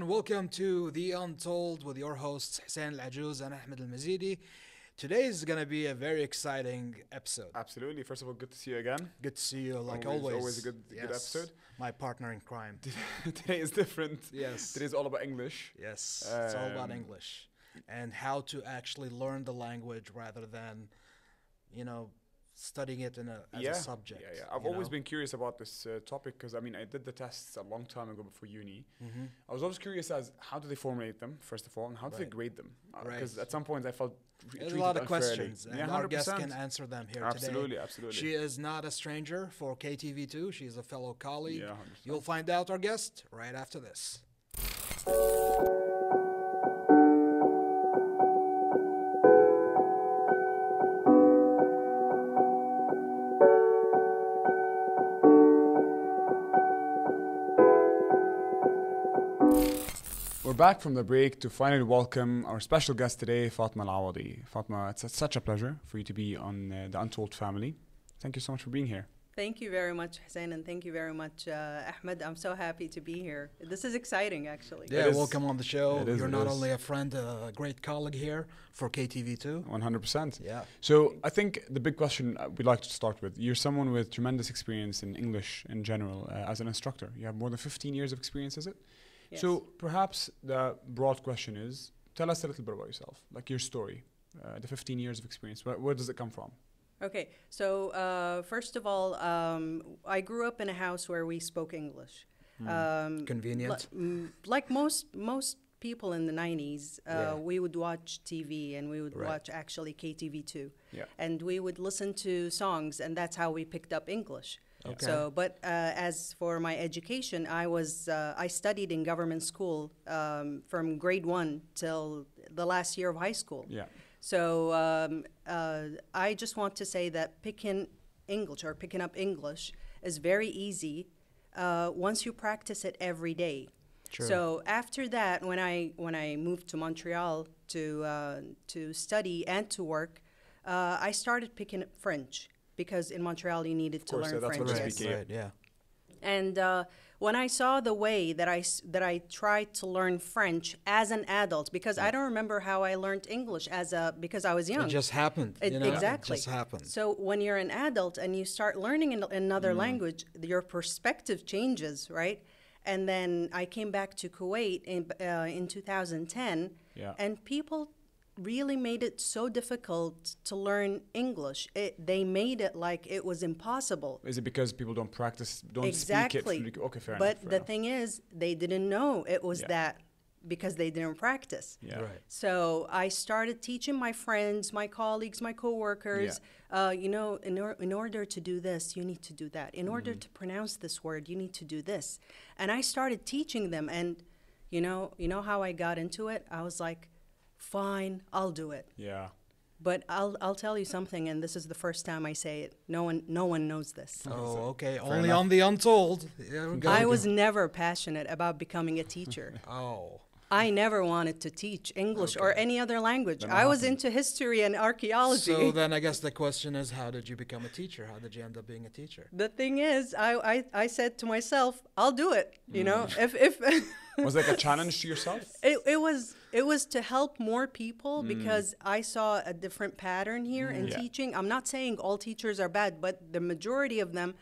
and welcome to The Untold with your hosts Hussein Ajouz and Ahmad ALMazeedi. Today is going to be a very exciting episode. Absolutely. First of all, good to see you again. Good to see you, like always. Always a good episode. My partner in crime. Today is different. Yes. Today is all about English. Yes, it's all about English and how to actually learn the language rather than, studying it as a subject. I've always been curious about this topic because, I did the tests a long time ago before uni. Mm-hmm. I was always curious as how do they formulate them, first of all, and how do they grade them? Because at some point I felt There's a lot of questions, and our 100%. guest can answer them here Absolutely. today. She is not a stranger for KTV2. She's a fellow colleague. Yeah, 100%. You'll find out our guest right after this. We're back from the break to finally welcome our special guest today, Fatemah Alawadi. Fatemah, it's such a pleasure for you to be on the Untold family. Thank you so much for being here. Thank you very much, Hussein, and thank you very much, Ahmad. I'm so happy to be here. This is exciting, actually. Yeah, welcome on the show. You're not is. only a friend, a great colleague here for KTV2. 100%. Yeah. So I think the big question we'd like to start with, you're someone with tremendous experience in English in general as an instructor. You have more than 15 years of experience, is it? Yes. So perhaps the broad question is, tell us a little bit about yourself, like your story, the 15 years of experience. Where does it come from? Okay, so first of all, I grew up in a house where we spoke English. Convenient. Like most people in the 90s, we would watch TV and we would watch actually KTV2. Yeah. And we would listen to songs, and that's how we picked up English. Okay. So, but as for my education, I studied in government school from grade 1 till the last year of high school. Yeah. So I just want to say that picking up English is very easy once you practice it every day. True. So after that, when I moved to Montreal to study and to work, I started picking up French. Because in Montreal you needed to learn that's French. what we speak, Right, yeah. And when I saw the way that I tried to learn French as an adult, because I don't remember how I learned English because I was young. It just happened. Exactly. It just happened. So when you're an adult and you start learning another language, your perspective changes, right? And then I came back to Kuwait in 2010, and people really made it so difficult to learn English. They made it like it was impossible. Is it because people don't practice, don't Exactly. speak it? Okay, fair but enough. the thing is, they didn't know it was that because they didn't practice. Yeah. Right. So I started teaching my friends, my colleagues, my coworkers, in order to do this, you need to do that. In order to pronounce this word, you need to do this. And I started teaching them, and you know how I got into it? I was like, fine, I'll do it. Yeah. But I'll tell you something, and this is the first time I say it. No one knows this. Oh, okay. Fair Only enough. on The Untold. Yeah, I was never passionate about becoming a teacher. Oh. I never wanted to teach English or any other language. Then I what was happened? into history and archaeology. So then I guess the question is, how did you become a teacher? How did you end up being a teacher? The thing is, I said to myself, I'll do it. If Was it like a challenge to yourself? it was to help more people because I saw a different pattern here in teaching. I'm not saying all teachers are bad, but the majority of them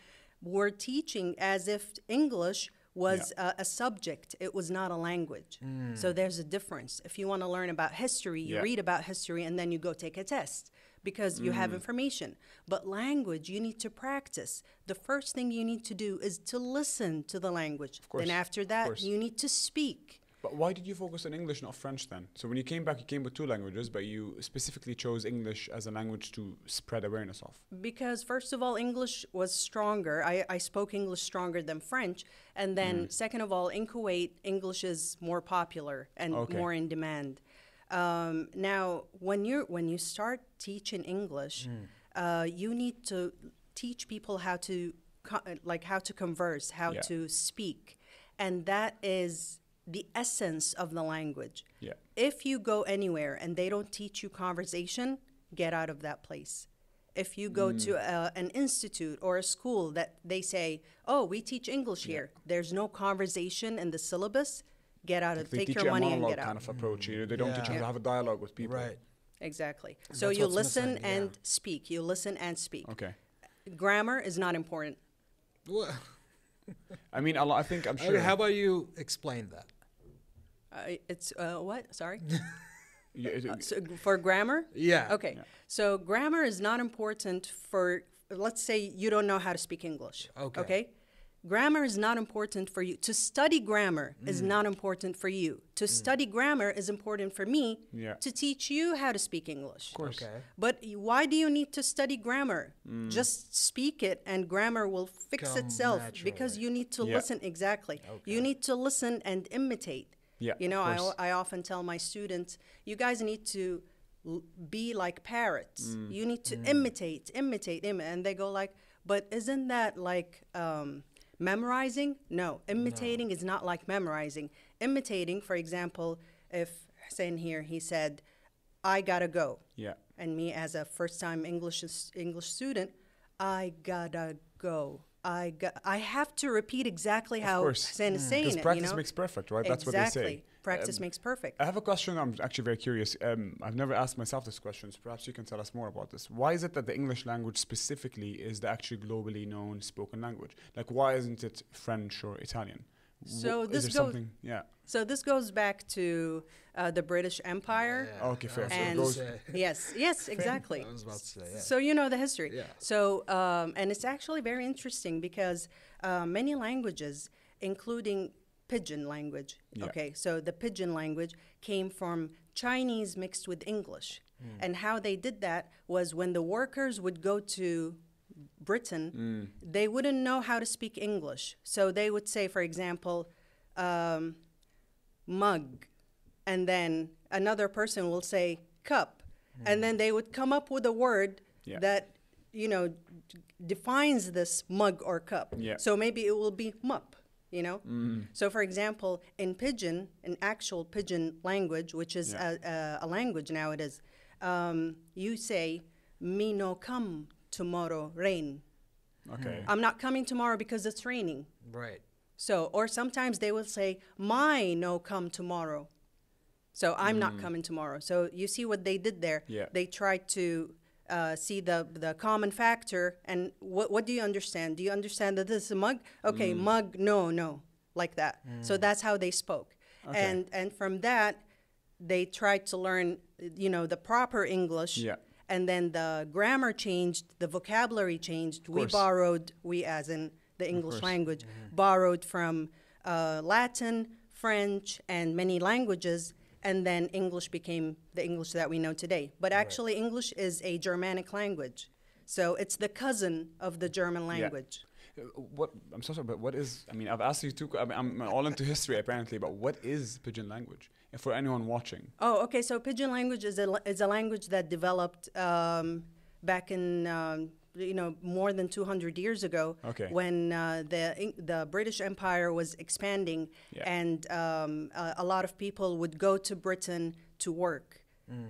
were teaching as if English was a subject. It was not a language. So there's a difference. If you want to learn about history, you read about history and then you go take a test because you have information. But language, you need to practice. The first thing you need to do is to listen to the language. Of course, Then after that, you need to speak. But why did you focus on English, not French then? So when you came back, you came with 2 languages, but you specifically chose English as a language to spread awareness of. Because first of all, English was stronger. I spoke English stronger than French. And then second of all, in Kuwait, English is more popular and more in demand. Now, when you start teaching English, you need to teach people how to converse, how to speak. And that is the essence of the language. Yeah. If you go anywhere and they don't teach you conversation, get out of that place. If you go to an institute or a school that they say, oh, we teach English here, there's no conversation in the syllabus, get out Like of, they take teach your you a money and monologue get out. kind of approach. They don't teach you how to have a dialogue with people. Right. Exactly. And So that's you what's listen missing, and speak. You listen and speak. Okay. Grammar is not important. Well, I mean, I think I'm sure. how about you explain that? It's what? Sorry. Yeah, So for grammar? Yeah. Okay. So grammar is not important for, let's say you don't know how to speak English. Okay. Grammar is not important for you. To study grammar is not important for you. To study grammar is important for me to teach you how to speak English. of course. Okay. But why do you need to study grammar? Just speak it and grammar will fix Come itself naturally. because you need to Yeah. listen. Exactly. Okay. You need to listen and imitate. Yeah, You know, of course. I often tell my students, you guys need to be like parrots. You need to imitate. And they go like, but isn't that like memorizing? No, imitating is not like memorizing. Imitating, for example, if Hussein here, he said, I gotta go. Yeah. And me as a first-time English student, I gotta go. I have to repeat exactly how Hussein is saying Because it. practice makes perfect, right? That's what they say. Practice makes perfect. I have a question. I'm actually very curious. I've never asked myself this question. So perhaps you can tell us more about this. Why is it that the English language specifically is the actually globally known spoken language? Like, why isn't it French or Italian? So Is this there goes. something? Yeah. So this goes back to the British Empire. Yeah. Okay, fair. So it And goes. yes, exactly. I was about to say, yeah. So you know the history. Yeah. So and it's actually very interesting because many languages, including Pidgin language. Yeah. Okay, so the Pidgin language came from Chinese mixed with English, and how they did that was when the workers would go to Britain, they wouldn't know how to speak English. So they would say, for example, mug, and then another person will say cup, and then they would come up with a word that, you know, defines this mug or cup. Yeah. So maybe it will be mup, you know? So for example, in Pidgin, in actual Pidgin language, which is a language nowadays, you say, me no come tomorrow rain. Okay. I'm not coming tomorrow because it's raining. Right. So, or sometimes they will say, my no come tomorrow. So I'm not coming tomorrow. So you see what they did there? Yeah. They tried to see the common factor. And what do you understand? Do you understand that this is a mug? Okay, mug, no, like that. So that's how they spoke. Okay. And from that, they tried to learn, you know, the proper English. Yeah. And then the grammar changed, the vocabulary changed. We course. borrowed, we as in the English course. language, borrowed from Latin, French, and many languages, and then English became the English that we know today. But actually, English is a Germanic language. So it's the cousin of the German language. What I'm so sorry, but what is? I mean, I've asked you two. I'm all into history apparently, but what is Pidgin language? And for anyone watching. Oh, okay. So Pidgin language is a language that developed back in you know, more than 200 years ago, when the British Empire was expanding, and a lot of people would go to Britain to work.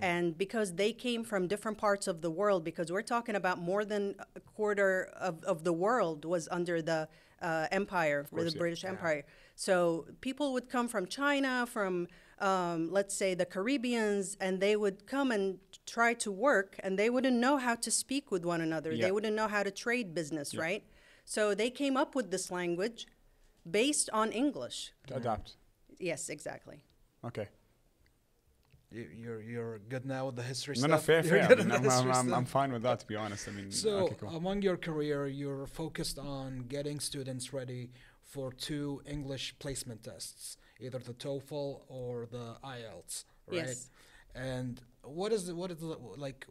And because they came from different parts of the world, because we're talking about more than a quarter of the world was under the empire, the British Empire. So people would come from China, from let's say the Caribbeans, and they would come and try to work, and they wouldn't know how to speak with one another. They wouldn't know how to trade business, right? So they came up with this language based on English. To adapt. Yes, exactly. Okay. You're good now with the history No, stuff? no, fair. You're I good mean, with the history I'm stuff? fine with that, to be honest. I mean, So, okay, cool. among your career, you're focused on getting students ready for 2 English placement tests, either the TOEFL or the IELTS, right? Yes. And what is like,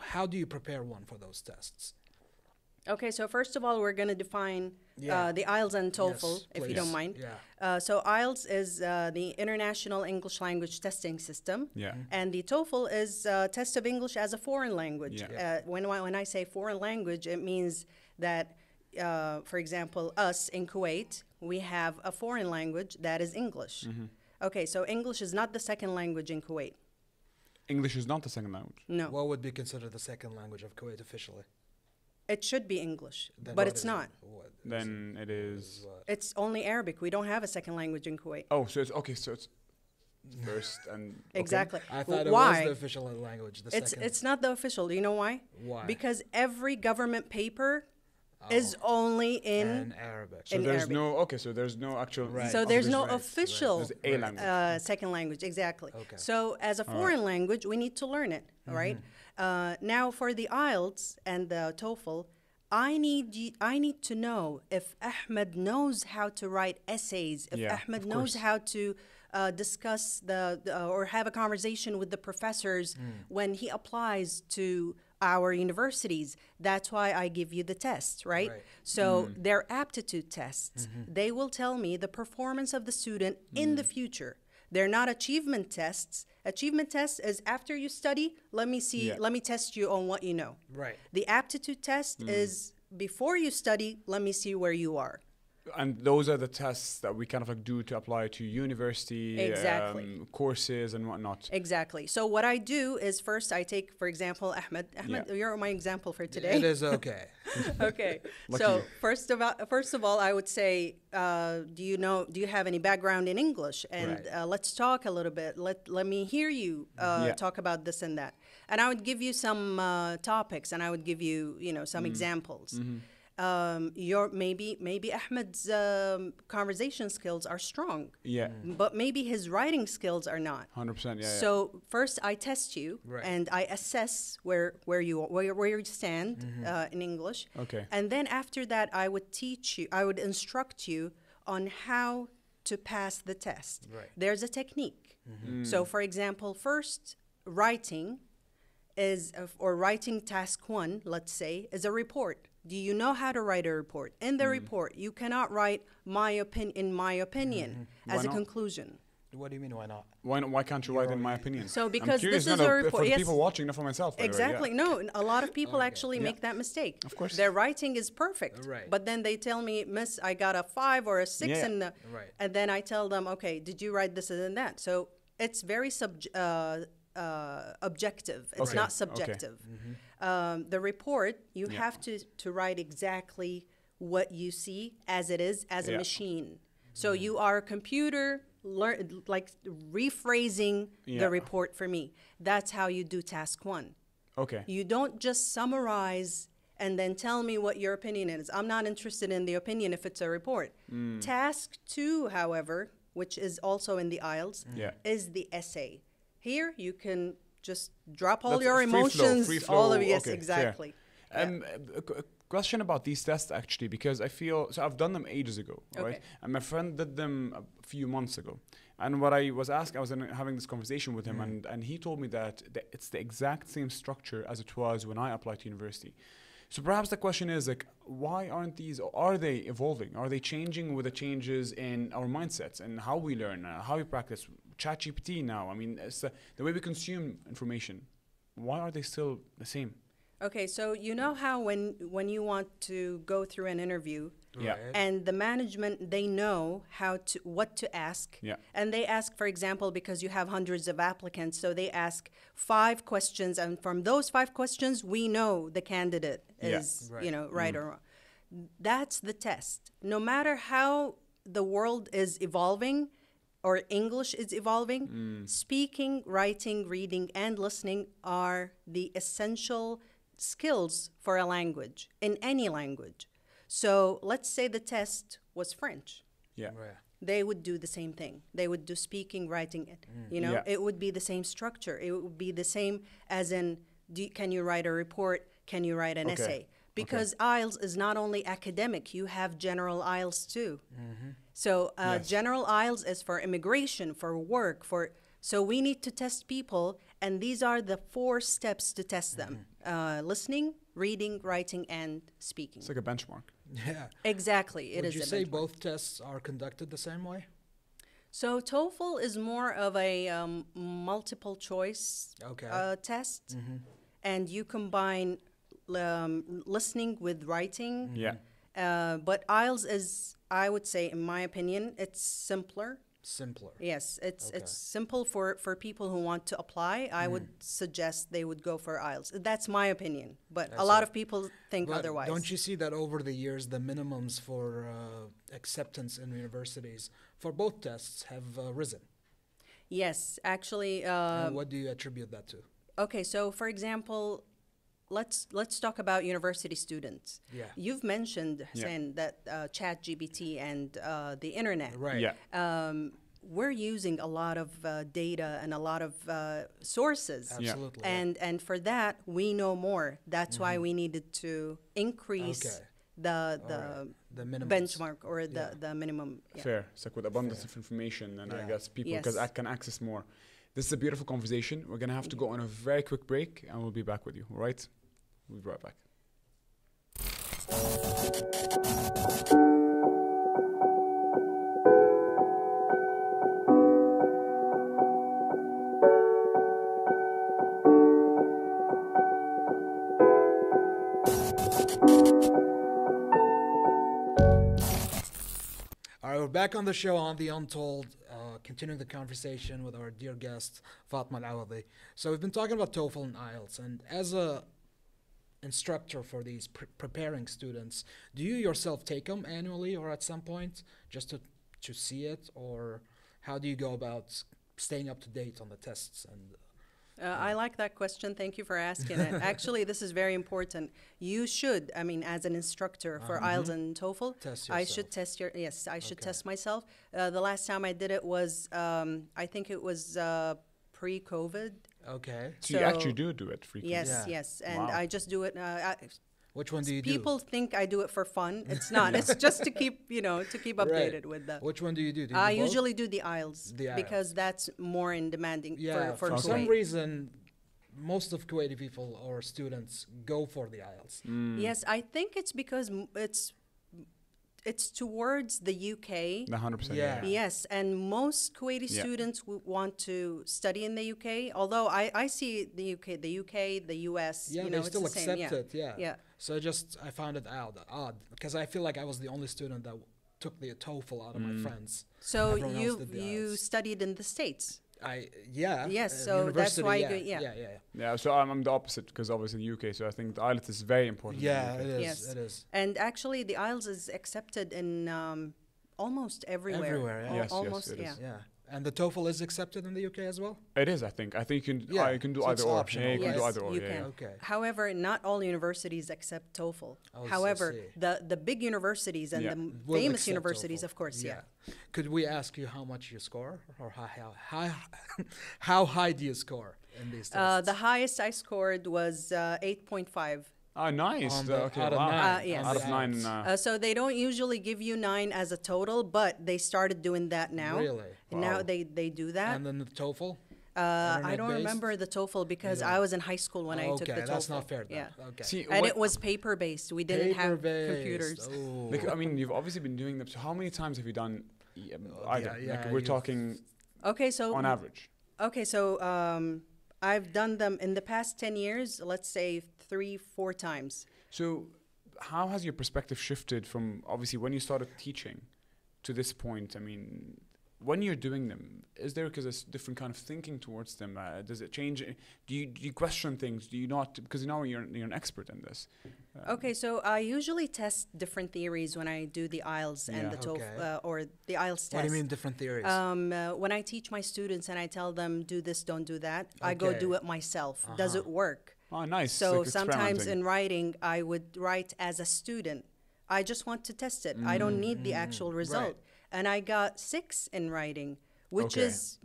how do you prepare one for those tests? Okay, so first of all, we're going to define the IELTS and TOEFL, Yes, if you don't please. mind. Yeah. So IELTS is the International English Language Testing System. Yeah. And the TOEFL is a test of English as a foreign language. Yeah. When I say foreign language, it means that, for example, us in Kuwait, we have a foreign language that is English. Okay, so English is not the second language in Kuwait. English is not the second language. No. What would be considered the second language of Kuwait officially? It should be English, Then but what it's is it? not. What is Then it it? is. What? It's only Arabic. We don't have a second language in Kuwait. Oh, so it's okay. So it's first and okay. Exactly. I thought it Why? was the official language. The second. It's not the official. Do you know why? Why? Because every government paper is only in in Arabic. So in there's Arabic. no okay. So there's no actual. Right. So there's no Right, official There's a language. second language, exactly. Okay. So as a foreign language, we need to learn it, all right? Now for the IELTS and the TOEFL, I need to know if Ahmed knows how to write essays, if Yeah, Ahmed of knows course. how to discuss or have a conversation with the professors when he applies to our universities. That's why I give you the tests, right? So they're aptitude tests. They will tell me the performance of the student in the future. They're not achievement tests. Achievement test is after you study, let me see, Yeah. let me test you on what you know. Right. The aptitude test is before you study, let me see where you are. And those are the tests that we kind of like do to apply to university Exactly. courses and whatnot. Exactly. So what I do is first I take, for example, Ahmed. Ahmed, Yeah. you're my example for today. It is okay. Okay. Lucky So you. first of all, I would say, do you have any background in English? And Right. let's talk a little bit. Let me hear you Yeah. talk about this and that. And I would give you some topics, and I would give you, some examples. Your maybe Ahmed's conversation skills are strong, Yeah, but maybe his writing skills are not. 100%. Yeah. So first, I test you, Right. and I assess where you stand in English. Okay. And then after that, I would teach you. I would instruct you on how to pass the test. Right. There's a technique. So, for example, first writing or writing task 1, let's say, is a report. Do you know how to write a report? In the report, you cannot write in my opinion Why as a not? conclusion. What do you mean? Why not? Why can't you write in my opinion? So I'm because curious, this is no, a report, for the yes. people watching, not for myself. by the way, yeah. Exactly. No, a lot of people actually Yeah. make that mistake. Of course. Their writing is perfect. Right. But then they tell me, Miss, I got a 5 or a 6 Yeah. in the. Right. And then I tell them, okay, did you write this and that? So it's very objective. It's Okay, not okay. subjective. The report, you Yeah. have to write exactly what you see as it is, as a Yeah. machine. So you are a computer, like rephrasing the Yeah. report for me. That's how you do task 1. Okay. You don't just summarize and then tell me what your opinion is. I'm not interested in the opinion if it's a report. Task 2, however, which is also in the IELTS, Yeah. is the essay. Here you can just drop all That's your free flow, emotions, free flow, all of yes, okay, fair. exactly. A question about these tests actually, because I feel so I've done them ages ago, right? Okay. And my friend did them a few months ago. And what I was asking, I was having this conversation with him, and he told me that it's the exact same structure as it was when I applied to university. So perhaps the question is like, why aren't these? Are they evolving? Are they changing with the changes in our mindsets and how we learn, how we practice? ChatGPT now. I mean, it's the way we consume information. Why are they still the same? Okay, so you know how when you want to go through an interview, Yeah. Right. and the management, they know what to ask. Yeah. And they ask, for example, because you have hundreds of applicants, so they ask 5 questions, and from those 5 questions, we know the candidate Yeah. is, Right. right or wrong. That's the test. No matter how the world is evolving or English is evolving, speaking, writing, reading, and listening are the essential skills for a language, in any language. So let's say the test was French. Yeah. Right. They would do the same thing. They would do speaking, writing, Yeah. it would be the same structure. It would be the same as in, can you write a report? Can you write an Okay. essay? Because IELTS is not only academic, you have general IELTS too. So Yes. general IELTS is for immigration, for work, so we need to test people, and these are the 4 steps to test them. Listening, reading, writing, and speaking. It's like a benchmark. Yeah. Exactly. It Would is you a say benchmark. both tests are conducted the same way? So TOEFL is more of a multiple choice Okay. test, and you combine listening with writing. Yeah. But IELTS is, I would say, in my opinion, it's simpler. simpler. Yes, it's Okay. it's simple for people who want to apply. I would suggest they would go for IELTS. That's my opinion, but I a lot see. of people think But otherwise. don't you see that over the years, the minimums for acceptance in universities for both tests have risen? Yes, actually. And what do you attribute that to? Okay, so for example, let's talk about university students. Yeah. You've mentioned, Hussein, that ChatGPT and the internet. Right. Yeah. We're using a lot of data and a lot of sources. Absolutely. yeah. And for that, we know more. That's why we needed to increase Okay. the The minimums. benchmark or the, Yeah. the minimum. Yeah. Fair. It's like with abundance of information, and I Yeah. guess people Yes. can access more. This is a beautiful conversation. We're gonna have to go on a very quick break, and we'll be back with you. All right? We'll be right back. All right, we're back on the show on the Untold, continuing the conversation with our dear guest, Fatemah Alawadi. So we've been talking about TOEFL and IELTS, and as a instructor for these preparing students, do you yourself take them annually or at some point just to see it, or how do you go about staying up to date on the tests? And I like that question. Thank you for asking it. Actually, this is very important. You should, I mean, as an instructor for IELTS and TOEFL, Test I yourself. should test your, yes, I should Okay. test myself. The last time I did it was, I think it was pre-COVID. okay, So, you actually do it frequently. Yes, Yeah. yes. And Wow. I just do it. which one do you People do? think I do it for fun. It's not. It's just to keep, to keep updated with the. Which one do you do? Do you I do both? usually do the IELTS The because IELTS. that's more in demanding Yeah, for for some Kuwait. reason, most of Kuwaiti people or students go for the IELTS. Yes, I think it's because it's towards the UK. 100%. Yeah. Yes, and most Kuwaiti Yeah. students want to study in the UK. Although I see the UK, the US. Yeah, they it's still the same. accept it. Yeah. Yeah. So I found it odd because I feel like I was the only student that took the TOEFL out of my friends. So Everyone else did the you IELTS. studied in the States. Yes. so that's why you yeah, go- yeah. Yeah, so I'm the opposite because obviously the UK. So I think the IELTS is very important. in the Yeah, UK. it is. Yes. It is. And actually, the IELTS is accepted in almost everywhere. Everywhere, yeah. Yes, yes, almost, it is. Yeah. And the TOEFL is accepted in the UK as well? It is, I think. I think you can. Yeah, You can do so either it's or. optional. Yeah, you can do Yes, either or. you yeah, can. yeah. Okay. However, not all universities accept TOEFL. Oh, I However, see. the big universities and Yeah. the Will famous accept universities, TOEFL. of course, yeah. Could we ask you how much you score, or how high do you score in these tests? The highest I scored was 8.5. Oh, nice. On the- Okay, out of wow. nine. Yes. Out of On the 9. IELTS. So they don't usually give you 9 as a total, but they started doing that now. Really? And now Wow. they do that. And then the TOEFL? I don't internet-based? remember the TOEFL because Yeah. I was in high school when I took the Okay, TOEFL. that's not fair then. Yeah. Okay. See, And what- it was paper based. We didn't have Paper-based. computers. Oh. Like, I mean, you've obviously been doing them. So how many times have you done either? yeah, Like, we're you've- talking Okay, so on average. Okay, so I've done them in the past 10 years, let's say 3-4 times. So how has your perspective shifted from obviously when you started teaching to this point? I mean, when you're doing them, is there because there's different kind of thinking towards them? Does it change? Do you question things? Do you not? Because now you're an expert in this. Okay, so I usually test different theories when I do the IELTS and Yeah. the TOEFL Okay. or the IELTS test. What do you mean different theories? When I teach my students and I tell them do this, don't do that, I go Okay. do it myself. Does it work? Oh, nice. So Like sometimes experimenting. in writing, I would write as a student. I just want to test it. I don't need the actual result. And I got 6 in writing, which Okay. is,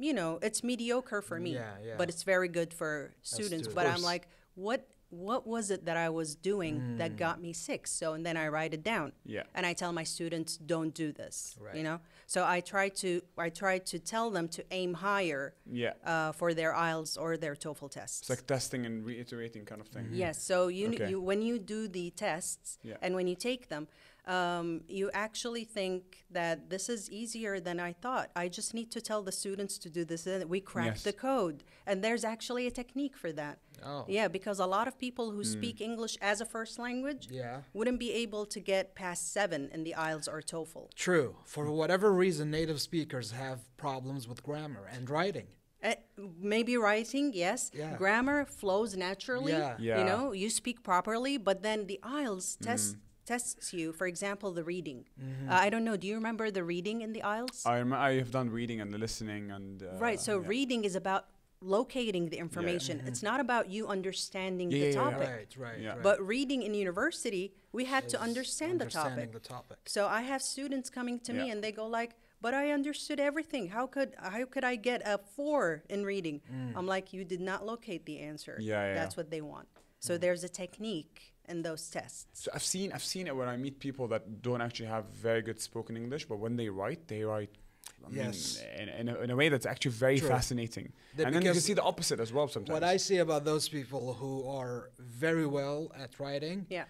it's mediocre for me, Yeah, yeah. but it's very good for students. student. But Of I'm course. like, what was it that I was doing that got me 6? So, and then I write it down. Yeah. And I tell my students, don't do this, Right. So I try to tell them to aim higher Yeah. for their IELTS or their TOEFL tests. It's like testing and reiterating kind of thing. Yes. So Okay. when you do the tests Yeah. and when you take them, you actually think that this is easier than I thought. I just need to tell the students to do this, and we crack Yes. the code. And there's actually a technique for that. Oh. Yeah, because a lot of people who speak English as a first language Yeah. wouldn't be able to get past 7 in the IELTS or TOEFL. True. For whatever reason, native speakers have problems with grammar and writing. Maybe writing, yes. Yeah. Grammar flows naturally. Yeah. Yeah. You know, you speak properly, but then the IELTS tests you. For example, the reading. I don't know. Do you remember the reading in the IELTS? I have done reading and the listening and Right. So yeah. reading is about locating the information. It's not about you understanding the Yeah. topic. Right. Yeah. Right. But reading in university, we had to Is understand the topic. understanding the topic. So I have students coming to me Yeah. and they go like, "But I understood everything. How could I get a 4 in reading?" I'm like, "You did not locate the answer." Yeah. That's what they want. So there's a technique in those tests. So I've seen it when I meet people that don't actually have very good spoken English, but when they write. I Yes. mean, in a way that's actually very True. fascinating. That And then you can because see the opposite as well sometimes. What I see about those people who are very well at writing, Yeah.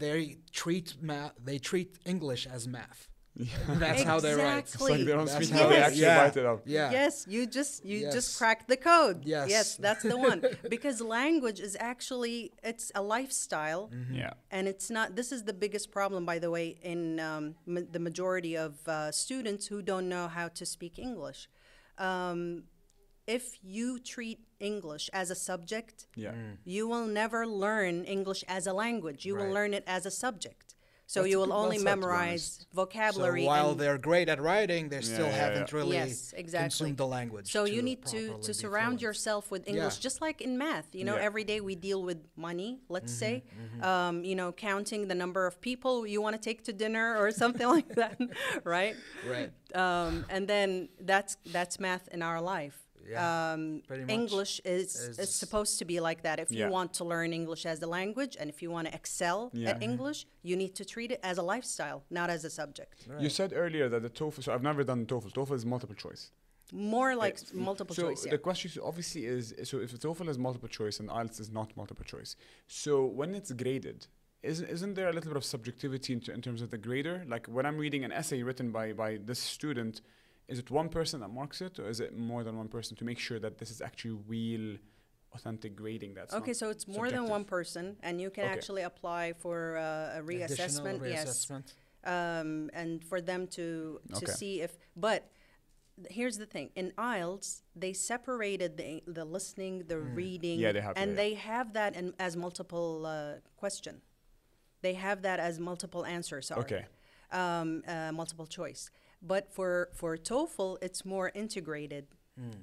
they treat English as math. That's how they write. It's like they don't That's speak how how they Yes. actually Yeah. write it up. Yeah. Yes, you just Yes. cracked the code. Yes. that's the one. Because language is actually it's a lifestyle. Yeah. And it's not, this is the biggest problem, by the way, in the majority of students who don't know how to speak English. If you treat English as a subject, Yeah. you will never learn English as a language. You will Right. learn it as a subject. So That's you a will good only concept, to be memorize So vocabulary. while and they're great at writing, they still yeah, haven't really Yes, exactly. consumed the language. So you need properly to be surround fluent. yourself with English, Yeah. just like in math. You know, Yeah. every day we deal with money, let's say, you know, counting the number of people you want to take to dinner or something like that, right? Right. And then that's math in our life. Yeah, pretty much English is is- supposed to be like that. If you Yeah. want to learn English as a language and if you want to excel Yeah. at English, you need to treat it as a lifestyle, not as a subject. You said earlier that the TOEFL. So I've never done TOEFL. TOEFL is multiple choice. More like Yeah. multiple so choice. Yeah. the question obviously is: so if the TOEFL is multiple choice and IELTS is not multiple choice, so when it's graded, isn't there a little bit of subjectivity in terms of the grader? Like when I'm reading an essay written by this student, is it one person that marks it, or is it more than one person to make sure that this is actually real, authentic grading? That's Okay, not so it's more than one subjective? person, and you can Okay. actually apply for a reassessment. Additional Yes, reassessment. and for them to Okay. see if. But here's the thing: in IELTS, they separated the listening, the reading, Yeah, they have, and yeah. they have that as multiple question. They have that as multiple answer. Sorry. Okay. Multiple choice. But for TOEFL, it's more integrated.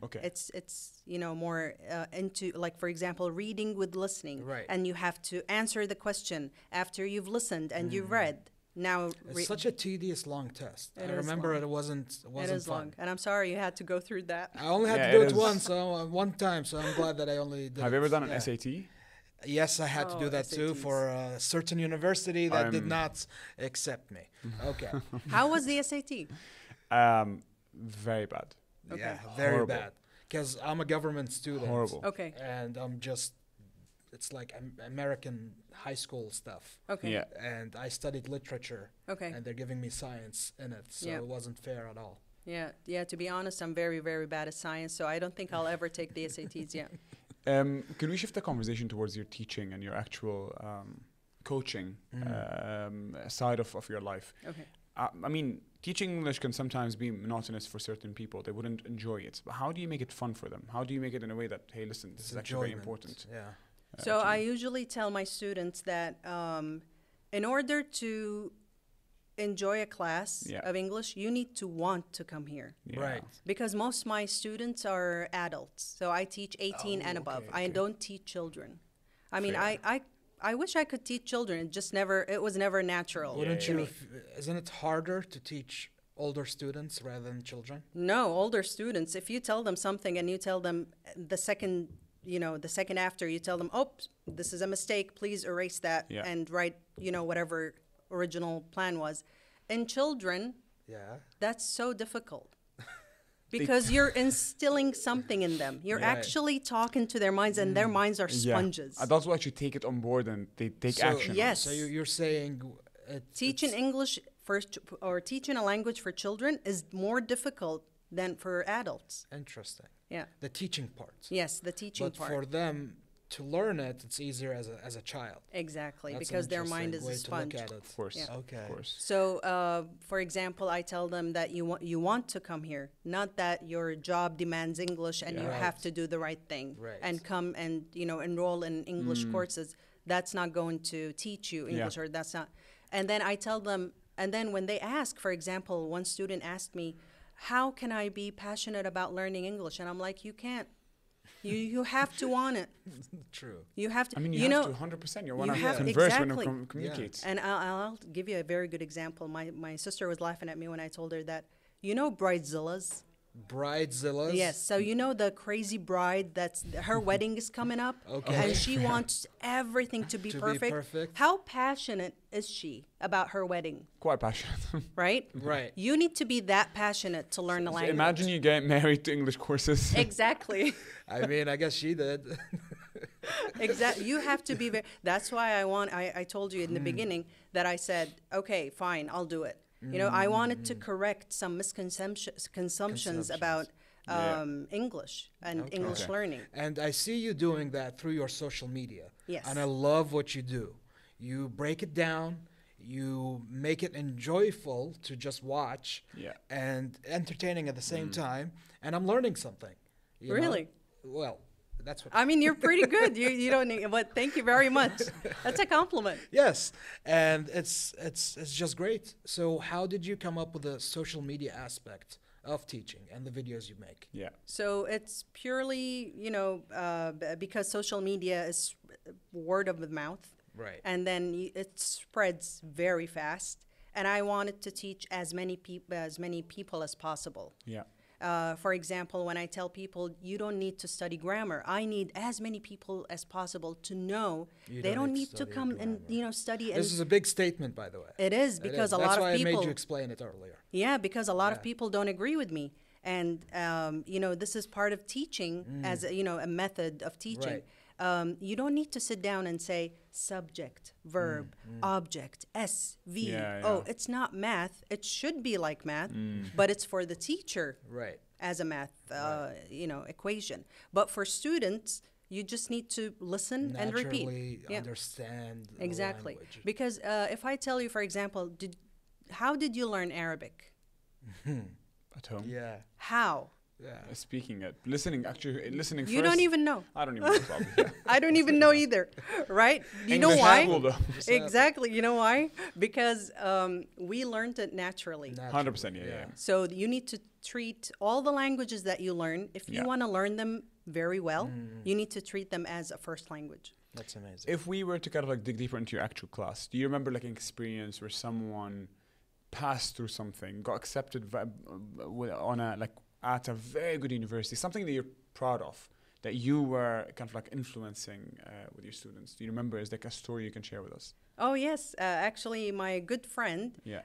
Okay. It's you know more into, like, for example, reading with listening, Right. and you have to answer the question after you've listened and you've read. Now It's such a tedious, long test. It I is remember long. it wasn't it is fun. long, and I'm sorry you had to go through that. I only had Yeah, to do it it is. once, one time, so I'm glad that I only did Have it. you ever done an Yeah. SAT? Yes, I had to do Oh, that too SATs. for a certain university that did I'm- not accept me. Okay. How was the SAT? Very bad. Okay. Yeah, very Horrible. bad. Because I'm a government student. Horrible. Okay. And I'm just, it's like American high school stuff. Okay. Yeah. And I studied literature. Okay. And they're giving me science in it, so Yeah. it wasn't fair at all. Yeah. Yeah. To be honest, I'm very, very bad at science, so I don't think I'll ever take the SATs yet. Can we shift the conversation towards your teaching and your actual coaching side of your life? Okay. I mean, teaching English can sometimes be monotonous for certain people. They wouldn't enjoy it. But how do you make it fun for them? How do you make it in a way that, hey, listen, this It's is actually very enjoyment. important? Yeah. So I usually tell my students that in order to enjoy a class Yeah. of English, you need to want to come here. Yeah. Right. Because most of my students are adults. So I teach 18 and above. okay, I okay. don't teach children. I mean, Fair. I wish I could teach children. It was never natural. Wouldn't to you? me. Isn't it harder to teach older students rather than children? No, older students, if you tell them something and you tell them the second after, you tell them, oh, this is a mistake, please erase that Yeah. and write, whatever original plan was. In children, Yeah. that's so difficult. Because you're instilling something in them. You're Right. actually talking to their minds, and their minds are sponges. Adults will actually take it on board and they take So, action. Yes. So you're saying Teaching English or teaching a language for children is more difficult than for adults. Interesting. Yeah. The teaching part. Yes, the teaching But part. for them to learn it, it's easier as a child. Exactly, That's because an their mind is interesting a way sponge. to look at it. Of course. Yeah. Okay. Of course. So, for example, I tell them that you want to come here, not that your job demands English and you Right. have to do the right thing Right. and come and enroll in English courses. That's not going to teach you English, or that's not. And then I tell them, and then when they ask, for example, one student asked me, "How can I be passionate about learning English?" And I'm like, "You can't. You have to want it. True. You have to. I mean, you you know, have to 100%. You you want to have- converse when exactly. you communicate. And I'll give you a very good example. My sister was laughing at me when I told her that, Bridezillas? Bridezillas. Yes. So the crazy bride that's her wedding is coming up, Okay. and she wants everything to be To be perfect. perfect. How passionate is she about her wedding? Quite passionate. Right. Right. You need to be that passionate to learn the language. Imagine you get married to English courses. Exactly. I mean, I guess she did. Exactly. You have to be very. That's why I told you in the beginning that I said, okay, fine, I'll do it. I wanted to correct some consumptions about Yeah. English and Okay. English Okay. learning. And I see you doing that through your social media. Yes. And I love what you do. You break it down, you make it enjoyable to just watch Yeah. and entertaining at the same time. And I'm learning something. you know? Really? Well, that's what. I mean, you're pretty good. You don't need, but thank you very much. That's a compliment. Yes, and it's just great. So how did you come up with the social media aspect of teaching and the videos you make? Yeah. So it's purely, because social media is word of the mouth. Right. And then it spreads very fast. And I wanted to teach as many people as possible. Yeah. For example, when I tell people you don't need to study grammar, I need as many people as possible to know You they don't need to study come and study. This is a big statement, by the way. It is, It because is. a That's lot why of people. I made you explain it earlier. Yeah, because a lot Yeah. of people don't agree with me, and this is part of teaching as a method of teaching. Right. You don't need to sit down and say subject, verb, object, S, V, Yeah, O. yeah. It's not math. It should be like math, but it's for the teacher Right. as a math, equation. But for students, you just need to listen and repeat. Naturally Yeah. understand the Exactly. language. Because if I tell you, for example, how did you learn Arabic? At home. Yeah. How? Yeah. Speaking it. Listening You first. don't even know. I don't even know, probably. Yeah. I don't even know either, right? You know English why? school, though. Exactly. You know why? Because we learned it naturally. 100%, yeah. So you need to treat all the languages that you learn. If you Yeah. want to learn them very well, you need to treat them as a first language. That's amazing. If we were to kind of like dig deeper into your actual class, do you remember like an experience where someone passed through something, got accepted at a very good university, something that you're proud of, that you were kind of like influencing with your students? Do you remember? Is like a story you can share with us? Oh yes, actually, my good friend, Yeah.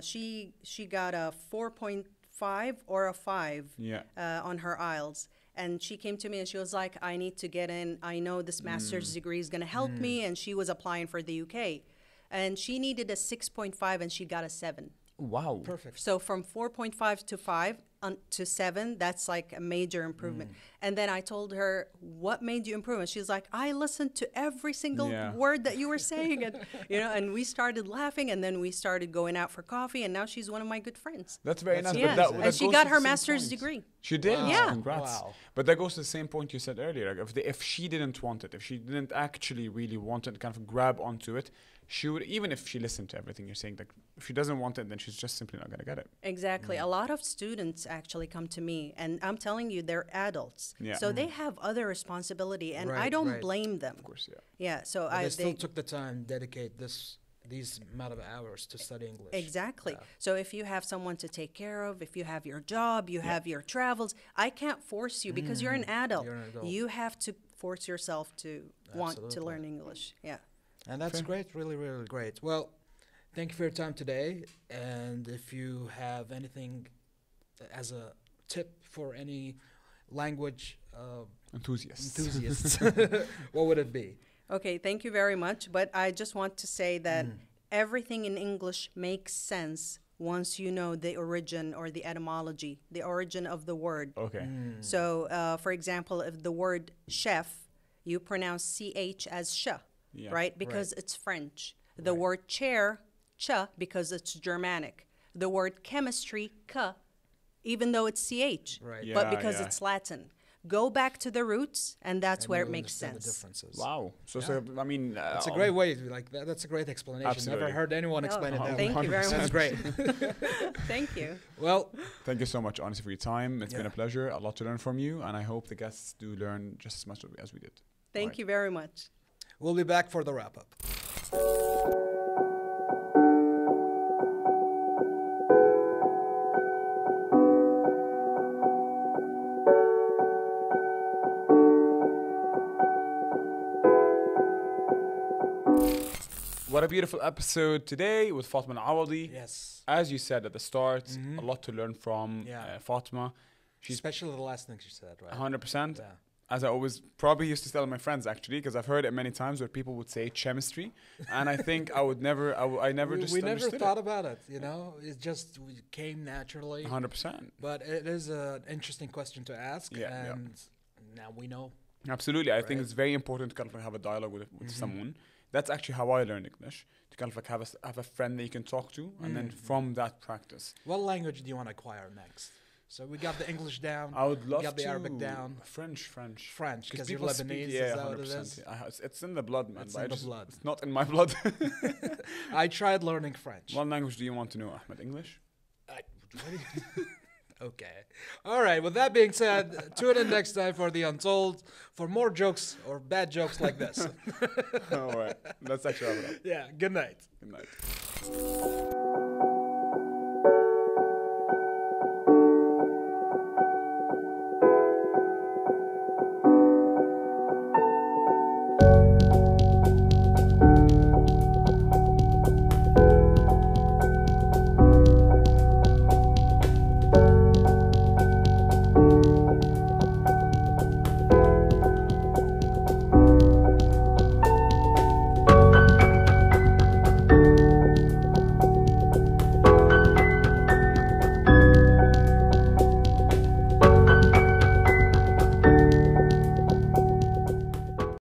she got a 4.5 or a 5 Yeah. on her IELTS. And she came to me and she was like, I need to get in. I know this master's degree is going to help me. And she was applying for the UK. And she needed a 6.5 and she got a 7. Wow. Perfect. So from 4.5 to 5 to 7, that's like a major improvement. And then I told her, what made you improve? And she's like, I listened to every single word that you were saying. And, and we started laughing, and then we started going out for coffee, and now she's one of my good friends. That's very That's nice. Yeah, But that and she goes got to her the same master's point. degree. She did. Wow. Yeah. Congrats. Wow. But that goes to the same point you said earlier. Like if she didn't want it, if she didn't actually really want it, kind of grab onto it, she would, even if she listened to everything you're saying, like if she doesn't want it, then she's just simply not going to get it. Exactly. A lot of students actually come to me, and I'm telling you, they're adults. Yeah. So they have other responsibility, and I Right, don't right. blame them. Of course, yeah. Yeah. So But they still took the time, dedicate these amount of hours to study English. Exactly. Yeah. So if you have someone to take care of, if you have your job, you have your travels, I can't force you because you're an adult. You're an adult. You have to force yourself to want to Absolutely. learn English. Yeah. And that's great, really, really great. Well, thank you for your time today. And if you have anything as a tip for any language enthusiasts, what would it be? Okay, thank you very much. But I just want to say that everything in English makes sense once you know the origin or the etymology, the origin of the word. Okay. So, for example, if the word chef, you pronounce CH as sh, Yeah. right? Because it's French. The Right. word chair, ch, because it's Germanic. The word chemistry, k, even though it's CH, Right. Yeah, but because yeah. it's Latin. Go back to the roots, and that's And where you'll it makes understand the sense. differences. Wow. So, Yeah. so I mean, It's a great way. Like that's a great explanation. Absolutely. Never heard anyone explain it that Thank way. you very That's much. great. Thank you. Well, Thank you so much, honestly, for your time. It's been Yeah. a pleasure. A lot to learn from you, and I hope the guests do learn just as much as we did. Thank Right. you very much. we'll be back for the wrap up. What a beautiful episode today with Fatemah Alawadi. Yes. As you said at the start, a lot to learn from Yeah. Fatemah. She's Especially the last thing she said, right? 100%. Yeah. As I always probably used to tell my friends, actually, because I've heard it many times where people would say chemistry, and I think I would never, I never just we never understood thought about it, you know? It just came naturally. 100%. But it is an interesting question to ask. Yeah, yeah. and now we know. Absolutely. I think Right. it's very important to kind of like have a dialogue with someone. That's actually how I learned English, to kind of like have a friend that you can talk to, and then from that practice. What language do you want to acquire next? So we got the English down. I would love we got the to Arabic down. French. French, because you're people Lebanese. speak- yeah, is that what it 100%. is? It's in the blood, man. It's but in I the blood. It's not in my blood. I tried learning French. What language do you want to know, Ahmed? English? Okay. All right. With that being said, tune in next time for The Untold for more jokes or bad jokes like this. All right. Let's actually wrap it up. Yeah. Good night. Good night.